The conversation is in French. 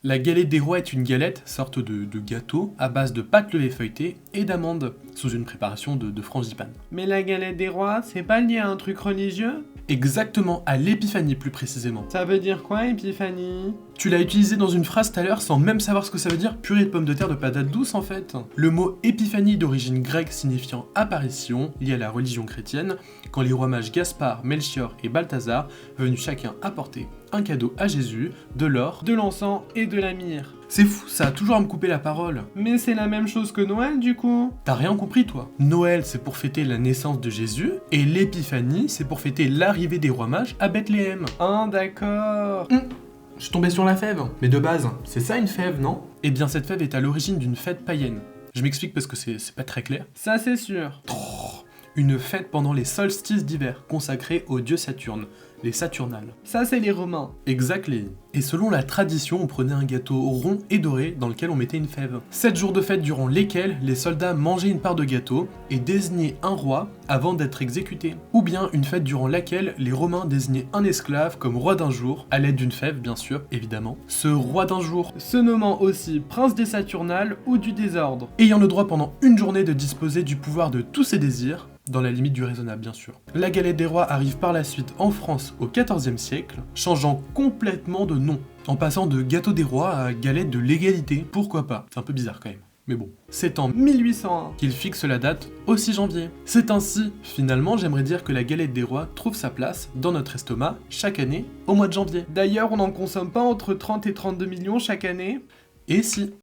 La galette des rois est une galette, sorte de gâteau, à base de pâte levée feuilletée et d'amandes, sous une préparation de frangipane. Mais la galette des rois, c'est pas lié à un truc religieux? Exactement, à l'épiphanie plus précisément. Ça veut dire quoi, épiphanie? Tu l'as utilisé dans une phrase tout à l'heure sans même savoir ce que ça veut dire, purée de pommes de terre de patates douces en fait. Le mot épiphanie d'origine grecque signifiant apparition, lié à la religion chrétienne, quand les rois mages Gaspard, Melchior et Balthazar, venus chacun apporter un cadeau à Jésus, de l'or, De l'encens et de la myrrhe. C'est fou, ça a toujours à me couper la parole. Mais c'est la même chose que Noël du coup? T'as rien compris toi. Noël c'est pour fêter la naissance de Jésus, et l'épiphanie c'est pour fêter l'arrivée des rois mages à Bethléem. Ah d'accord. Je suis tombé sur la fève. Mais de base, c'est ça une fève, non? Eh bien cette fève est à l'origine d'une fête païenne. Je m'explique parce que c'est pas très clair. Ça c'est sûr. Une fête pendant les solstices d'hiver, consacrée au dieu Saturne, les Saturnales. Ça c'est les Romains. Exactly. Et selon la tradition, on prenait un gâteau rond et doré dans lequel on mettait une fève. 7 jours de fête durant lesquels les soldats mangeaient une part de gâteau et désignaient un roi avant d'être exécutés. Ou bien une fête durant laquelle les Romains désignaient un esclave comme roi d'un jour, à l'aide d'une fève bien sûr, évidemment. Ce roi d'un jour, Se nommant aussi prince des Saturnales ou du désordre. ayant le droit pendant une journée de disposer du pouvoir de tous ses désirs, dans la limite du raisonnable bien sûr. La galette des rois arrive par la suite en France au XIVe siècle, changeant complètement de nom, en passant de gâteau des rois à galette de l'égalité, pourquoi pas. C'est un peu bizarre quand même, mais bon. C'est en 1801. qu'il fixe la date au 6 janvier. C'est ainsi, finalement, j'aimerais dire que la galette des rois trouve sa place dans notre estomac chaque année au mois de janvier. D'ailleurs, on n'en consomme pas entre 30 et 32 millions chaque année. Et si